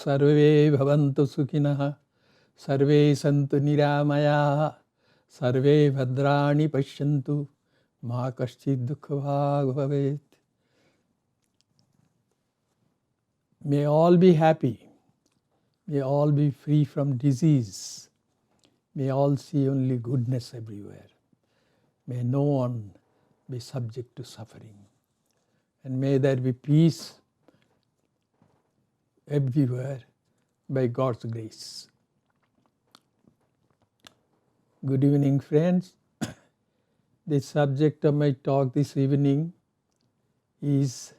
sarve bhavantu sukhinah, sarve santu niramayaha, sarve bhadrani pashyantu, ma kaschid dukha bhavet. May all be happy, may all be free from disease, may all see only goodness everywhere, may no one be subject to suffering, and may there be peace everywhere by God's grace. Good evening, friends. The subject of my talk this evening is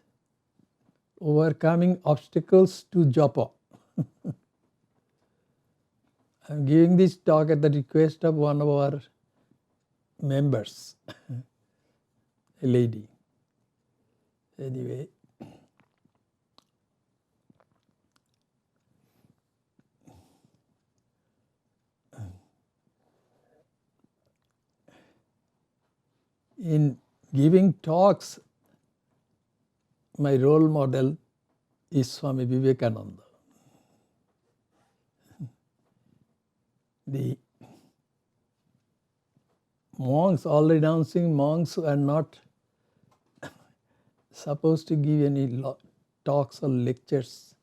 overcoming obstacles to Japa. I am giving this talk at the request of one of our members, a lady. Anyway, in giving talks, my role model is Swami Vivekananda. The monks, all renouncing monks, are not supposed to give any talks or lectures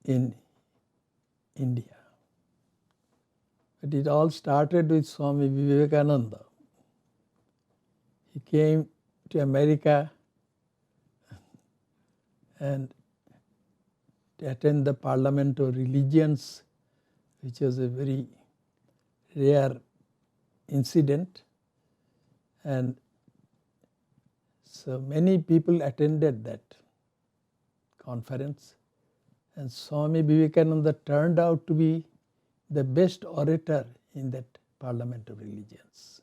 in India. But it all started with Swami Vivekananda. He came to America and to attend the Parliament of Religions, which was a very rare incident, and so many people attended that conference, and Swami Vivekananda turned out to be the best orator in that Parliament of Religions.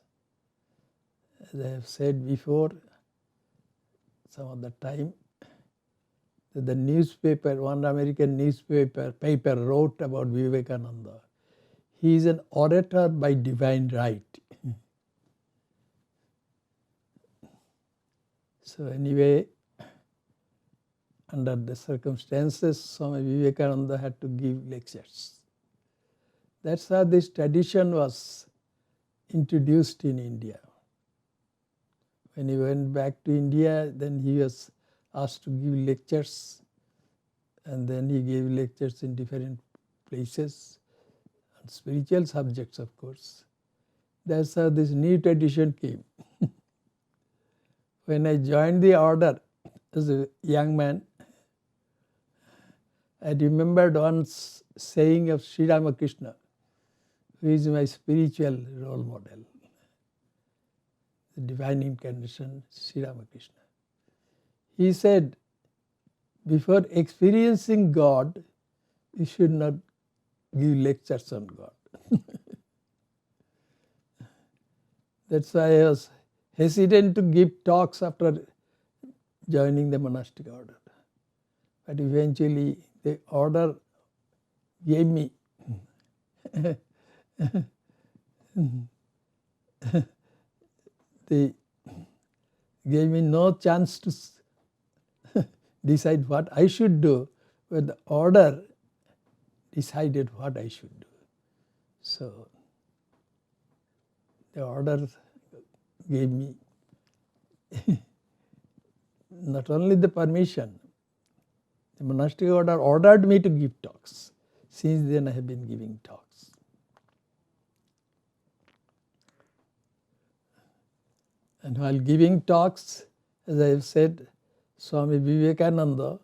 As I have said before, some of the time, that the newspaper, one American newspaper wrote about Vivekananda. He is an orator by divine right. So anyway, under the circumstances, Swami Vivekananda had to give lectures. That's how this tradition was introduced in India. When he went back to India, then he was asked to give lectures, and then he gave lectures in different places, on spiritual subjects, of course. That's how this new tradition came. When I joined the order as a young man, I remembered one saying of Sri Ramakrishna, who is my spiritual role model, the divine incarnation, Sri Ramakrishna. He said, before experiencing God, you should not give lectures on God. That's why I was hesitant to give talks after joining the monastic order. But eventually the order gave me no chance to decide what I should do, but the order decided what I should do. So the order gave me not only the permission, the monastic order ordered me to give talks. Since then I have been giving talks. And while giving talks, as I have said, Swami Vivekananda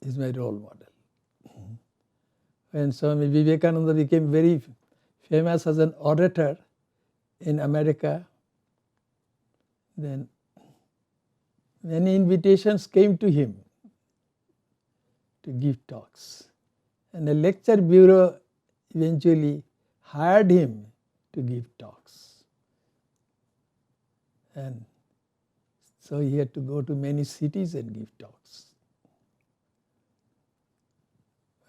is my role model. When Swami Vivekananda became very famous as an orator in America, then many invitations came to him to give talks. And a lecture bureau eventually hired him to give talks. And so he had to go to many cities and give talks.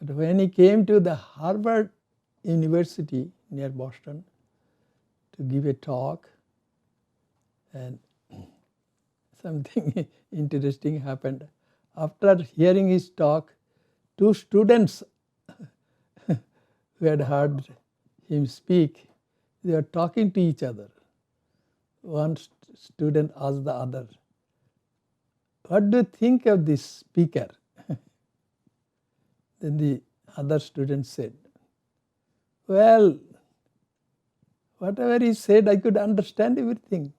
But when he came to the Harvard University near Boston to give a talk, and something interesting happened. After hearing his talk, two students who had heard him speak, they were talking to each other. One student asked the other, "What do you think of this speaker?" Then the other student said, "Well, whatever he said, I could understand everything."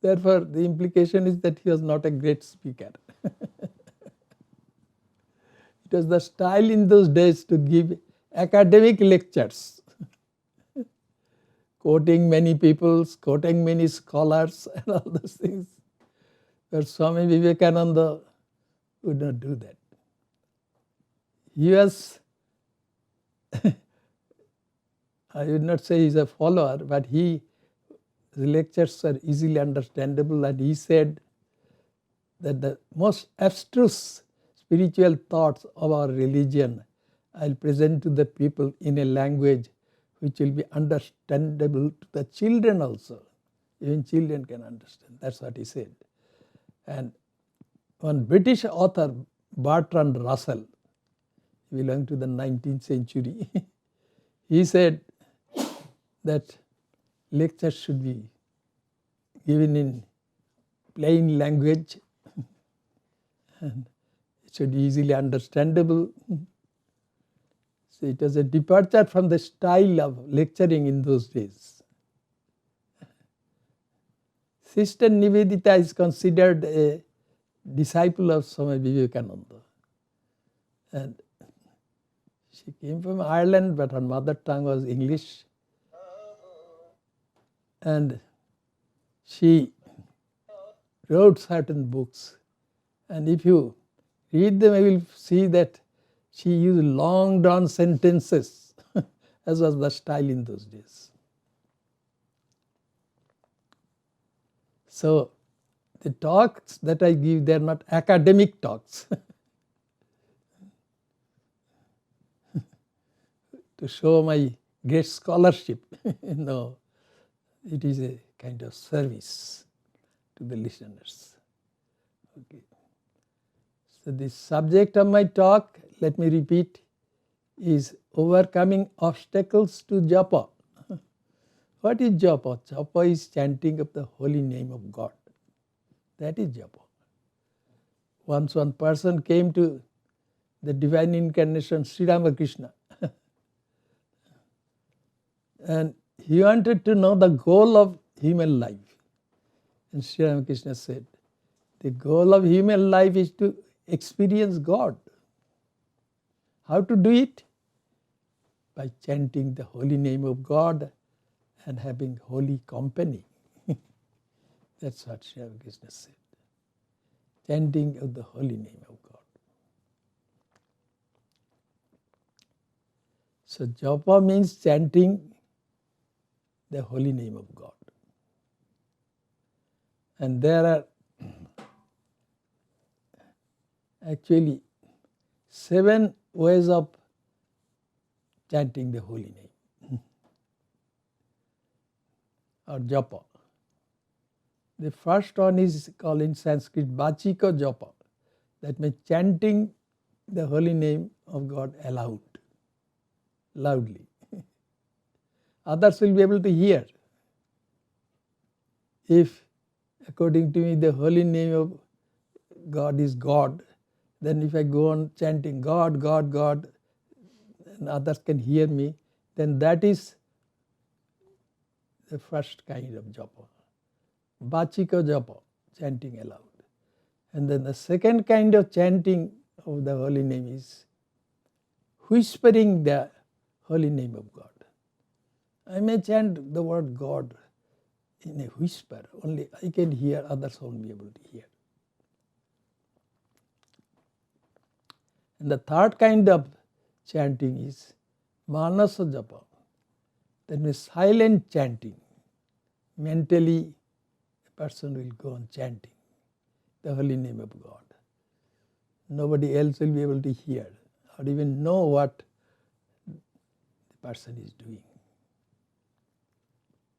Therefore, the implication is that he was not a great speaker. It was the style in those days to give academic lectures, quoting many people, quoting many scholars and all those things. But Swami Vivekananda would not do that. He was, I would not say he's a follower, but his lectures are easily understandable, and he said that the most abstruse spiritual thoughts of our religion I'll present to the people in a language which will be understandable to the children also. Even children can understand. That's what he said. And one British author, Bertrand Russell, belonging to the 19th century, he said that lectures should be given in plain language and it should be easily understandable. So it was a departure from the style of lecturing in those days. Sister Nivedita is considered a disciple of Swami Vivekananda. And she came from Ireland, but her mother tongue was English. And she wrote certain books. And if you read them, you will see that she used long drawn sentences, as was the style in those days. So the talks that I give, they are not academic talks. To show my great scholarship. No, it is a kind of service to the listeners. Okay. So the subject of my talk, let me repeat, is overcoming obstacles to Japa. What is Japa? Japa is chanting of the holy name of God. That is Japa. Once one person came to the divine incarnation, Sri Ramakrishna, and he wanted to know the goal of human life. And Sri Ramakrishna said, the goal of human life is to experience God. How to do it? By chanting the holy name of God and having holy company. That's what Sri Ramakrishna said. Chanting of the holy name of God. So Japa means chanting the holy name of God. And there are actually 7 ways of chanting the holy name or Japa. The first one is called in Sanskrit Vachika Japa. That means chanting the holy name of God aloud, loudly. Others will be able to hear. If, according to me, the holy name of God is God, then if I go on chanting God, God, God, and others can hear me, then that is the first kind of japa. Vachika japa, chanting aloud. And then the second kind of chanting of the holy name is whispering the holy name of God. I may chant the word God in a whisper, only I can hear, others won't be able to hear. And the third kind of chanting is manasa japa. That means silent chanting. Mentally, a person will go on chanting the holy name of God. Nobody else will be able to hear or even know what the person is doing.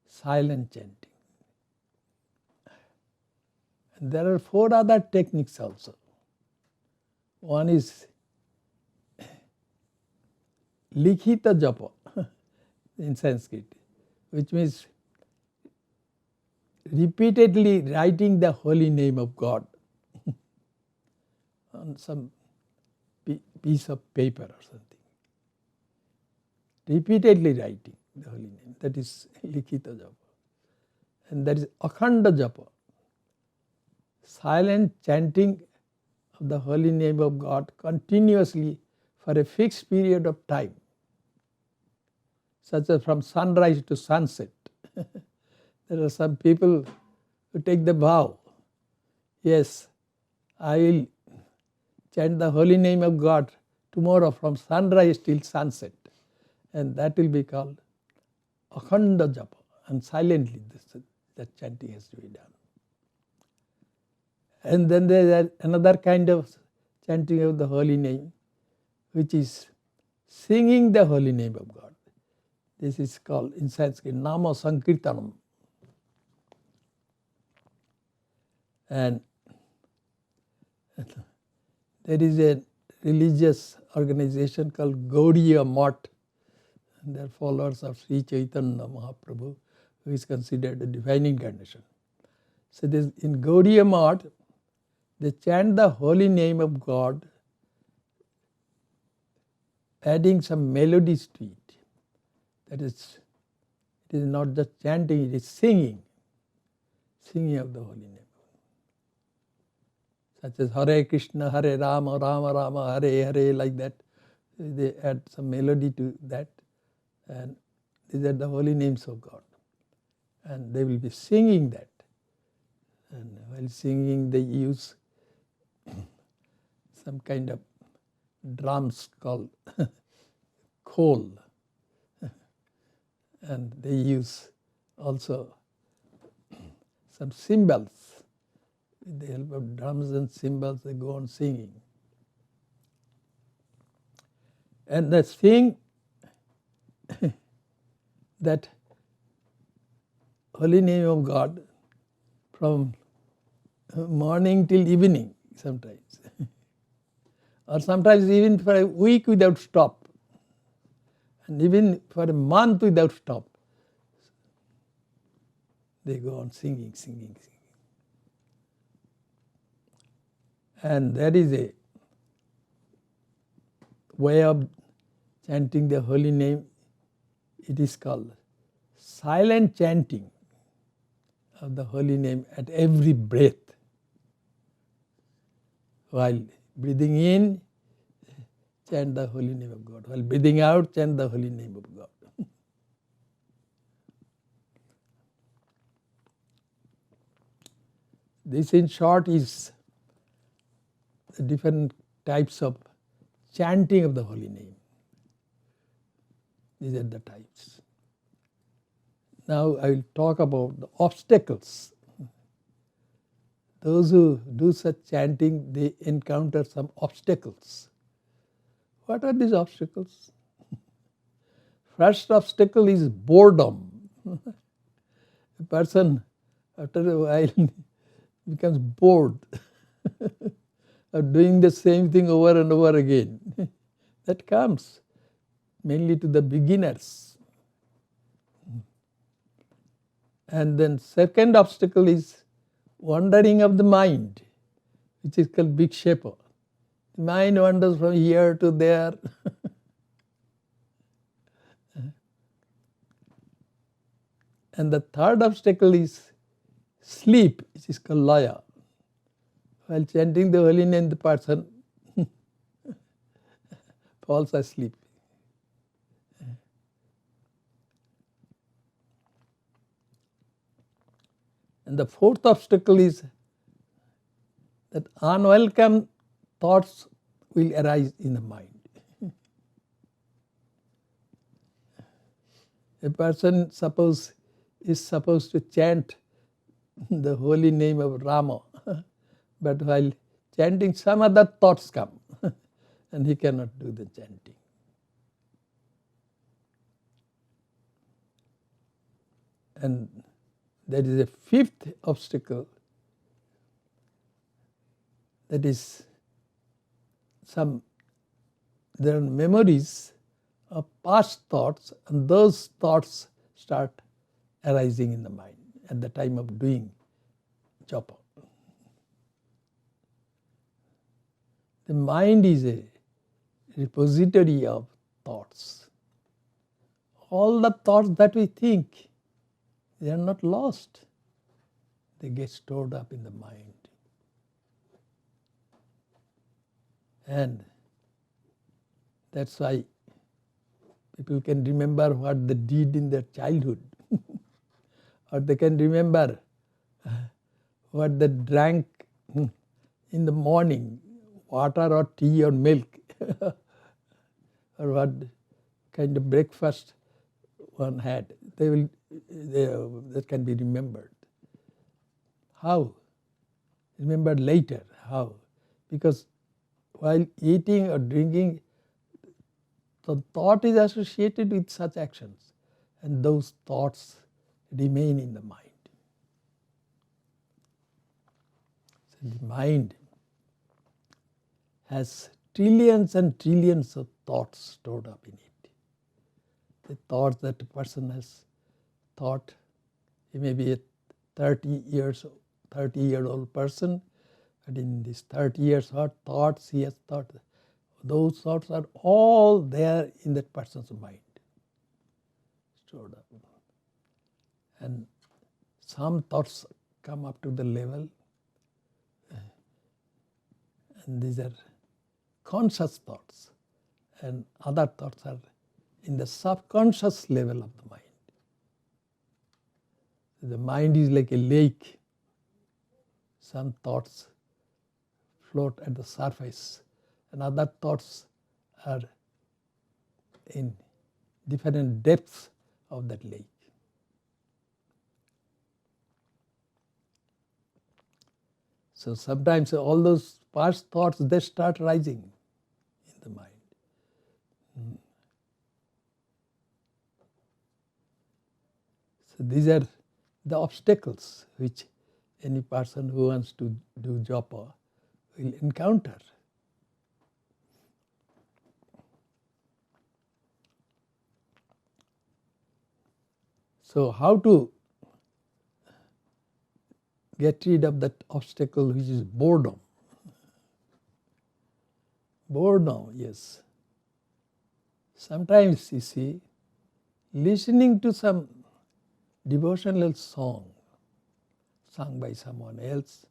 Silent chanting. And there are 4 other techniques also. One is likhita japa in Sanskrit, which means repeatedly writing the holy name of God on some piece of paper or something. Repeatedly writing the holy name, that is likhita japa. And that is akhanda japa, silent chanting of the holy name of God continuously for a fixed period of time, such as from sunrise to sunset. There are some people who take the vow, yes, I will chant the holy name of God tomorrow from sunrise till sunset, and that will be called akhanda japa, and silently that chanting has to be done. And then there is another kind of chanting of the holy name, which is singing the holy name of God. This is called in Sanskrit nama sankirtanam. And there is a religious organization called Gaudiya Math, and they are followers of Sri Chaitanya Mahaprabhu, who is considered a divine incarnation. So in Gaudiya Math, they chant the holy name of God, adding some melodies to it. That is, it is not just chanting, it is singing of the holy name. Such as Hare Krishna, Hare Rama, Rama Rama, Hare Hare, like that. They add some melody to that, and these are the holy names of God. And they will be singing that. And while singing, they use some kind of drums called khol. And they use also some cymbals. With the help of drums and cymbals, they go on singing. And they sing that holy name of God from morning till evening sometimes. Or sometimes even for a week without stop. And even for a month without stop. They go on singing. And there is a way of chanting the holy name. It is called silent chanting of the holy name at every breath. While breathing in, chant the holy name of God. While breathing out, chant the holy name of God. This in short is the different types of chanting of the holy name. These are the types. Now I will talk about the obstacles. Those who do such chanting, they encounter some obstacles. What are these obstacles? First obstacle is boredom. A person, after a while, becomes bored of doing the same thing over and over again. That comes mainly to the beginners. And then second obstacle is wandering of the mind, which is called vikshepa. The mind wanders from here to there. And the third obstacle is sleep, which is called laya. While chanting the holy name, the person falls asleep. And the fourth obstacle is that unwelcome thoughts will arise in the mind. A person is supposed to chant the holy name of Rama, but while chanting, some other thoughts come and he cannot do the chanting. And there is a fifth obstacle, that is there are memories of past thoughts, and those thoughts start arising in the mind at the time of doing japa. The mind is a repository of thoughts. All the thoughts that we think, they are not lost. They get stored up in the mind. And that's why people can remember what they did in their childhood. Or they can remember what they drank in the morning, water or tea or milk, or what kind of breakfast one had. That can be remembered. How? Remembered later. How? Because while eating or drinking, the thought is associated with such actions, and those thoughts remain in the mind. So the mind has trillions and trillions of thoughts stored up in it. The thoughts that a person has thought, he may be a 30-year-old person, but in these 30 years what thoughts he has thought, those thoughts are all there in that person's mind, stored up. And some thoughts come up to the level, and these are conscious thoughts, and other thoughts are in the subconscious level of the mind. The mind is like a lake. Some thoughts float at the surface, and other thoughts are in different depths of that lake. So sometimes all those past thoughts, they start rising in the mind. So these are the obstacles which any person who wants to do japa will encounter. So how to get rid of that obstacle which is boredom? Boredom, yes. Sometimes you see, listening to some devotional song sung by someone else,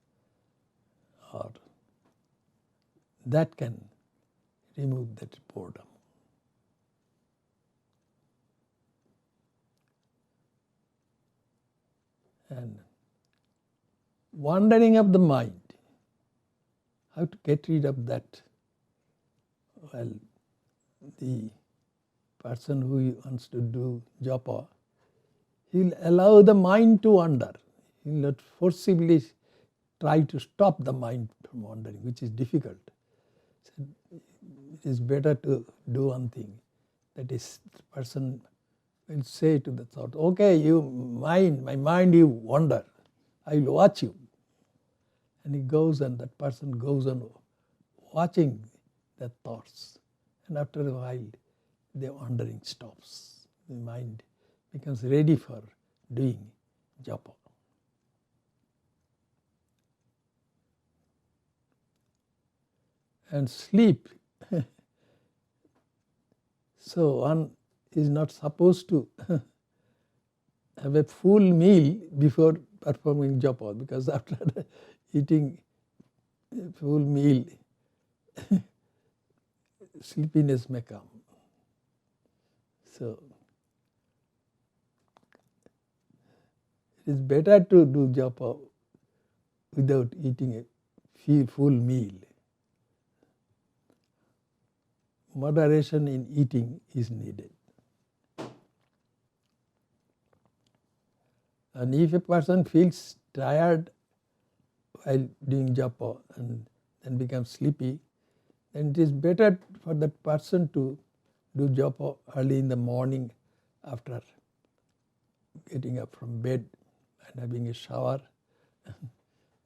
or that can remove that boredom. And wandering of the mind, how to get rid of that? Well, the person who wants to do japa, he will allow the mind to wander. He will not forcibly try to stop the mind from wandering, which is difficult. So it is better to do one thing. That is, the person will say to the thought, okay, my mind, you wander. I will watch you. And he goes, and that person goes on watching the thoughts. And after a while, the wandering stops. The mind becomes ready for doing japa. And sleep. So one is not supposed to have a full meal before performing japa, because after eating a full meal, sleepiness may come. So it is better to do japa without eating a full meal. Moderation in eating is needed. And if a person feels tired while doing japa and then becomes sleepy, then it is better for that person to do japa early in the morning after getting up from bed and having a shower,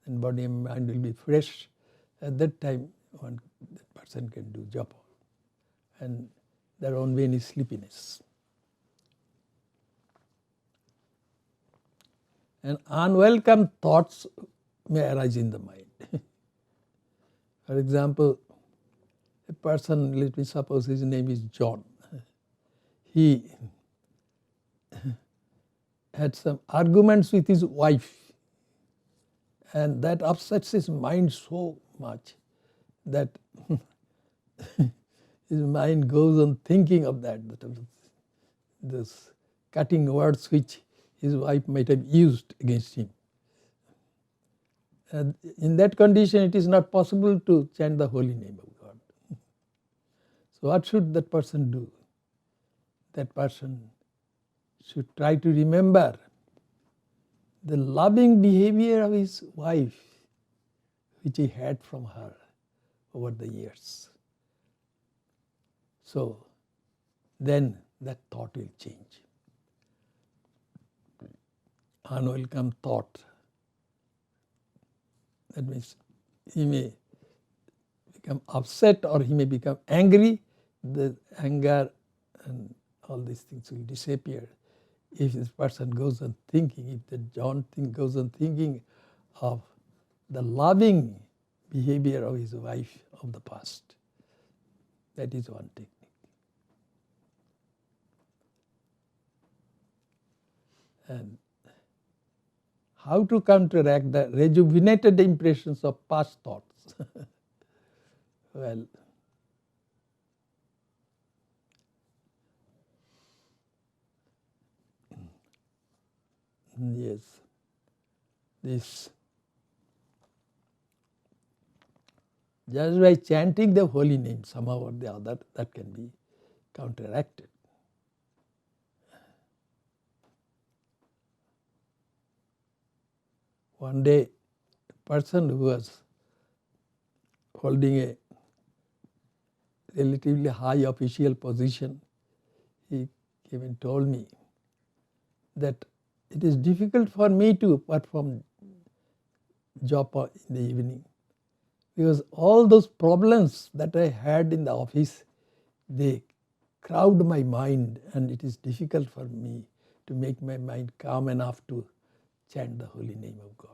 and body and mind will be fresh. At that time, that person can do japa. And there won't be any sleepiness. And unwelcome thoughts may arise in the mind. For example, a person, let me suppose his name is John. He had some arguments with his wife, and that upsets his mind so much that his mind goes on thinking of that, those cutting words which his wife might have used against him. And in that condition, it is not possible to chant the holy name of God. So what should that person do? That person should try to remember the loving behavior of his wife which he had from her over the years. So then that thought will change. Unwelcome thought. That means he may become upset or he may become angry. The anger and all these things will disappear if this person goes on thinking, if the John goes on thinking of the loving behavior of his wife of the past. That is one technique. And how to counteract the rejuvenated impressions of past thoughts? Well, yes, this just by chanting the holy name somehow or the other, that can be counteracted. One day, a person who was holding a relatively high official position, he came and told me that it is difficult for me to perform Japa in the evening because all those problems that I had in the office, they crowd my mind, and it is difficult for me to make my mind calm enough to chant the holy name of God.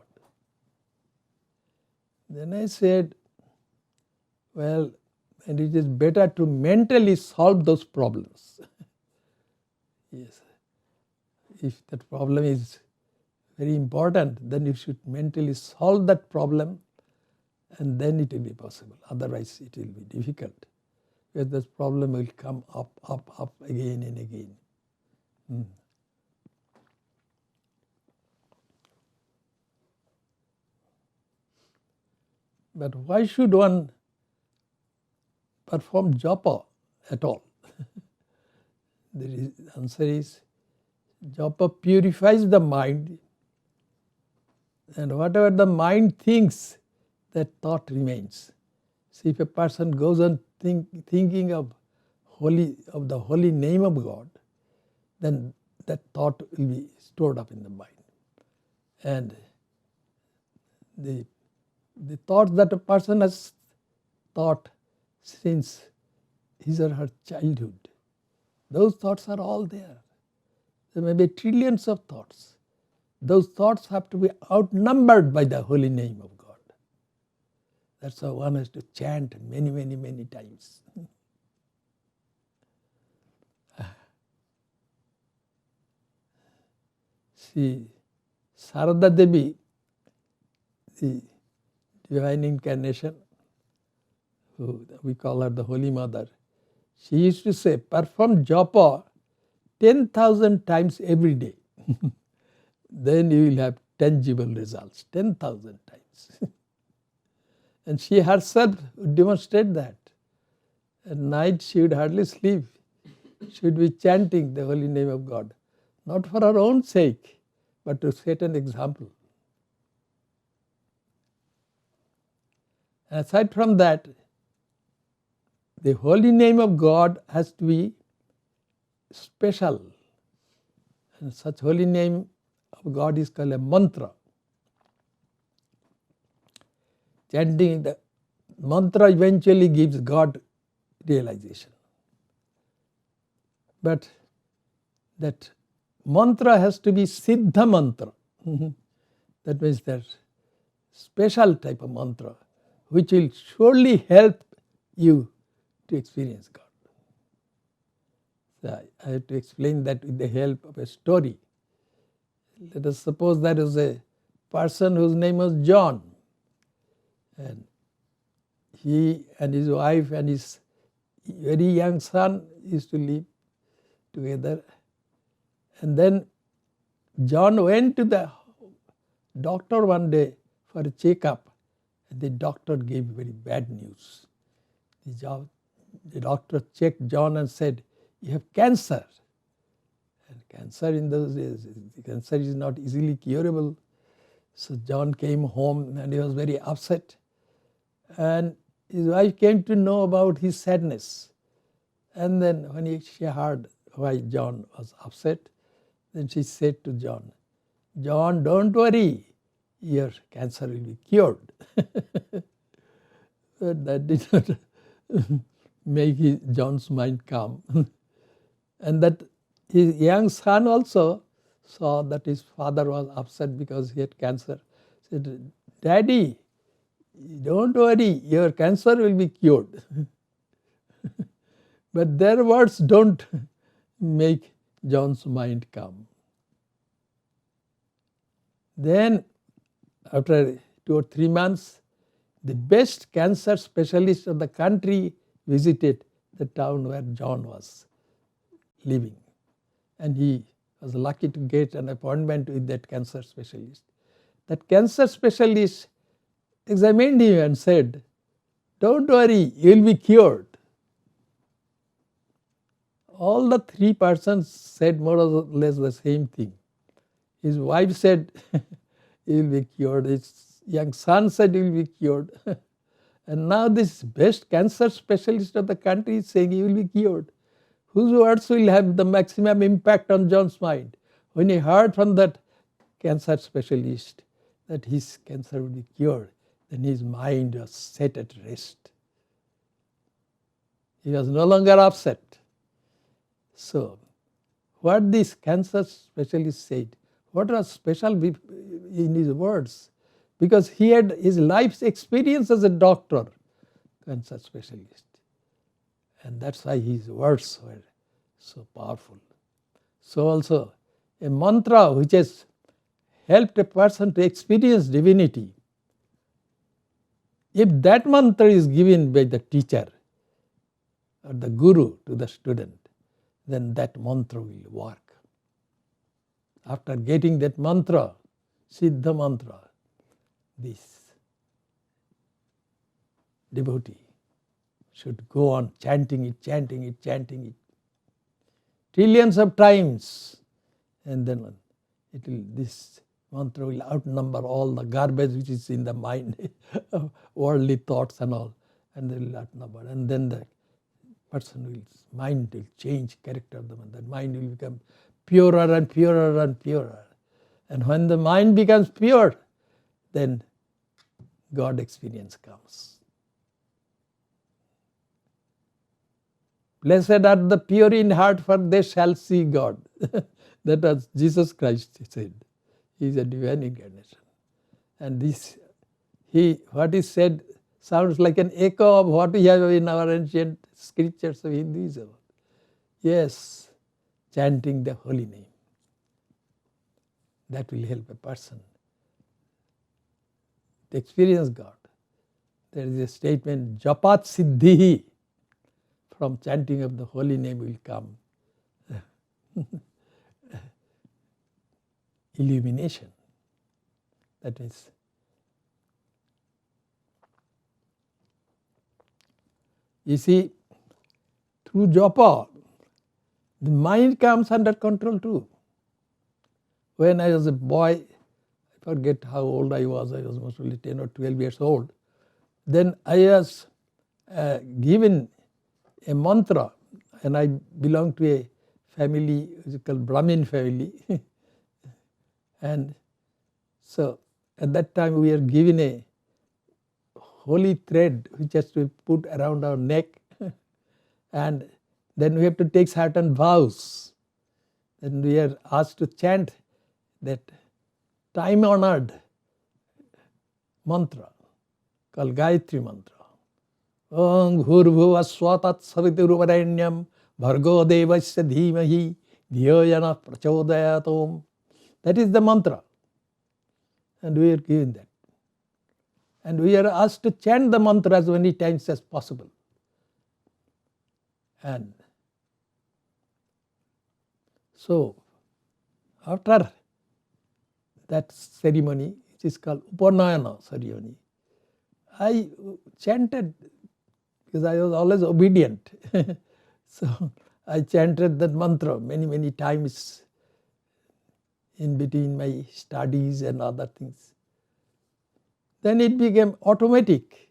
Then I said, well, and it is better to mentally solve those problems. Yes. If that problem is very important, then you should mentally solve that problem, and then it will be possible. Otherwise it will be difficult, because this problem will come up again and again. But why should one perform Japa at all? The answer is, Japa purifies the mind, and whatever the mind thinks, that thought remains. So if a person goes on thinking of the holy name of God, then that thought will be stored up in the mind. And the thoughts that a person has thought since his or her childhood, those thoughts are all there. There may be trillions of thoughts. Those thoughts have to be outnumbered by the holy name of God. That's how one has to chant many, many, many times. See, Sarada Devi, the divine incarnation, who we call her the Holy Mother, she used to say, perform Japa 10,000 times every day. Then you will have tangible results, 10,000 times. And she herself would demonstrate that. At night she would hardly sleep. She would be chanting the holy name of God, not for her own sake, but to set an example. Aside from that, the holy name of God has to be special. And such holy name of God is called a mantra. Chanting the mantra eventually gives God realization. But that mantra has to be Siddha mantra. That means that special type of mantra which will surely help you to experience God. So I have to explain that with the help of a story. Let us suppose there is a person whose name was John, and he and his wife and his very young son used to live together. And then John went to the doctor one day for a checkup, and the doctor gave very bad news. The doctor checked John and said, "You have cancer." And cancer in those days, cancer is not easily curable. So John came home and he was very upset. And his wife came to know about his sadness. And then when she heard why John was upset, then she said to John, "John, don't worry, your cancer will be cured." But that did not make John's mind calm. And that his young son also saw that his father was upset because he had cancer. He said, "Daddy, don't worry, your cancer will be cured." But their words don't make John's mind calm. Then after 2 or 3 months, the best cancer specialist of the country visited the town where John was living. And he was lucky to get an appointment with that cancer specialist. That cancer specialist examined him and said, "Don't worry, you will be cured." All the 3 persons said more or less the same thing. His wife said, "He will be cured." His young son said, "He will be cured." And now this best cancer specialist of the country is saying he will be cured. Whose words will have the maximum impact on John's mind? When he heard from that cancer specialist that his cancer will be cured, then his mind was set at rest. He was no longer upset. So, what this cancer specialist said, what was special in his words? Because he had his life's experience as a doctor, cancer specialist. And that's why his words were so powerful. So also, a mantra which has helped a person to experience divinity, if that mantra is given by the teacher or the guru to the student, then that mantra will work. After getting that mantra, Siddha mantra, this devotee should go on chanting it, chanting it, chanting it, trillions of times, and then this mantra will outnumber all the garbage which is in the mind, worldly thoughts and all, and they will outnumber. And then the mind will change character of the mind. The mind will become purer and purer and purer. And when the mind becomes pure, then God experience comes. Blessed are the pure in heart, for they shall see God. That was Jesus Christ said. He is a divine incarnation. And what is said sounds like an echo of what we have in our ancient scriptures of Hinduism. Yes, chanting the holy name. That will help a person to experience God. There is a statement, Japat Siddhihi, from chanting of the holy name will come illumination. That is, you see, through Japa, the mind comes under control too. When I was a boy, I forget how old I was mostly 10 or 12 years old, then I was given a mantra, and I belong to a family which is called Brahmin family. And so at that time we are given a holy thread which has to be put around our neck, and then we have to take certain vows. Then we are asked to chant that time-honored mantra called Gayatri mantra. Om Bhurbhuva Swatat Savituruvarenyam Bhargo Devasya Dhimahi Dhyoyana Prachodayatom. That is the mantra. And we are given that. And we are asked to chant the mantra as many times as possible. And so, after that ceremony, which is called Upanayana ceremony, I chanted, because I was always obedient. So I chanted that mantra many, many times in between my studies and other things. Then it became automatic.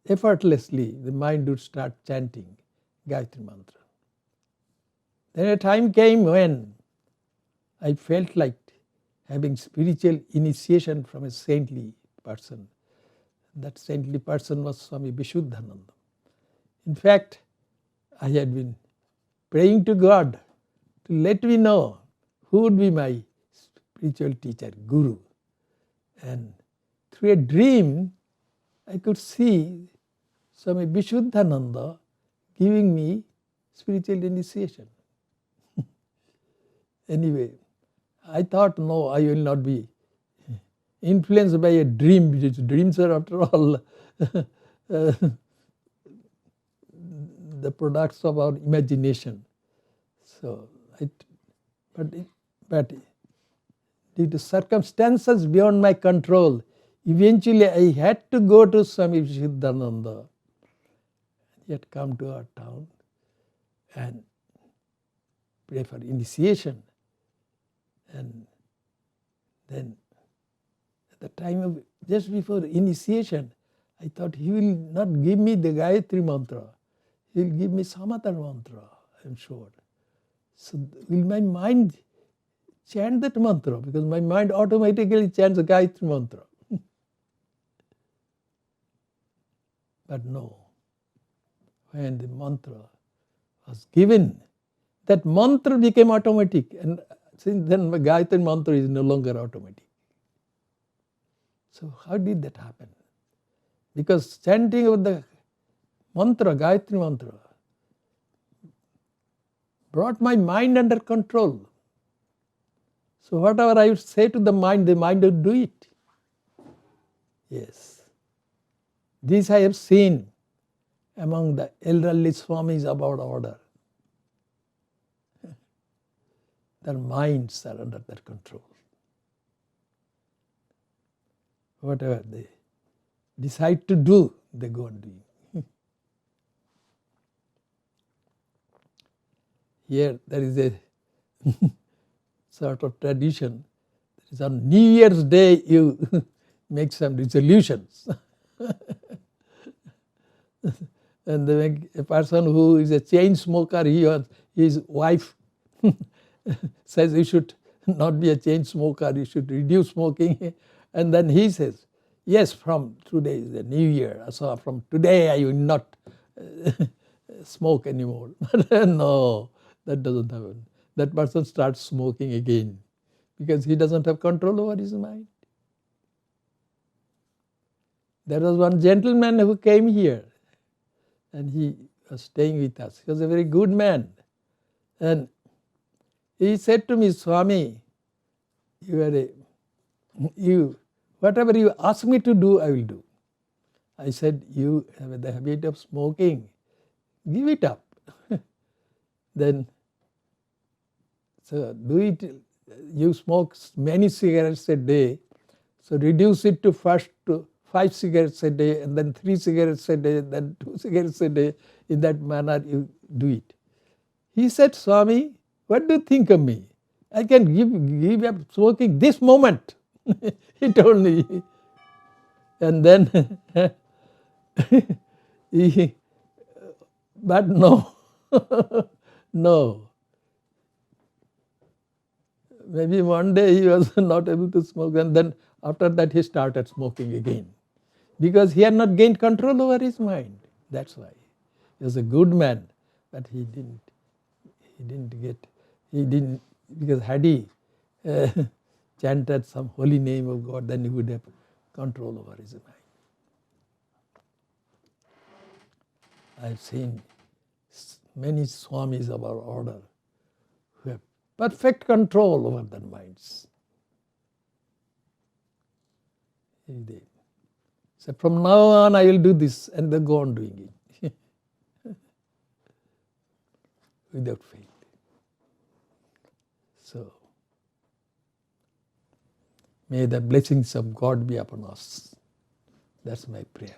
Effortlessly, the mind would start chanting Gayatri mantra. Then a time came when I felt like having spiritual initiation from a saintly person. That saintly person was Swami Vishuddhananda. In fact, I had been praying to God to let me know who would be my spiritual teacher, Guru. And through a dream, I could see Swami Vishuddhananda giving me spiritual initiation. Anyway, I thought, no, I will not be influenced by a dream, because dreams are after all the products of our imagination. So, but due to circumstances beyond my control, eventually I had to go to Swami Vishuddhananda. He had come to our town and pray for initiation. And then at the time of just before initiation, I thought he will not give me the Gayatri mantra. He will give me some other mantra, I am sure. So will my mind chant that mantra? Because my mind automatically chants the Gayatri mantra. But no. When the mantra was given, that mantra became automatic. And since then, my Gayatri mantra is no longer automatic. So how did that happen? Because chanting of the mantra, Gayatri mantra, brought my mind under control. So whatever I would say to the mind would do it. Yes. This I have seen among the elderly Swamis of our order. Their minds are under their control. Whatever they decide to do, they go on doing. Here there is a sort of tradition. That is on New Year's Day you make some resolutions. And a person who is a chain smoker, his wife says you should not be a chain smoker, you should reduce smoking. And then he says, yes, from today is the new year, so from today I will not smoke anymore. But no, that doesn't happen. That person starts smoking again because he doesn't have control over his mind. There was one gentleman who came here and he was staying with us. He was a very good man. And he said to me, Swami, whatever you ask me to do, I will do. I said, you have the habit of smoking. Give it up. Then, so do it. You smoke many cigarettes a day. So reduce it to first to 5 cigarettes a day, and then 3 cigarettes a day, then 2 cigarettes a day. In that manner, you do it. He said, Swami, what do you think of me? I can give up smoking this moment. He told me. And then, but no, no. Maybe one day he was not able to smoke, and then after that he started smoking again. Because he had not gained control over his mind. That's why. He was a good man. But he didn't because had he chanted some holy name of God, then he would have control over his mind. I've seen many Swamis of our order who have perfect control over their minds. So from now on I will do this, and they go on doing it without fail. So may the blessings of God be upon us. That's my prayer.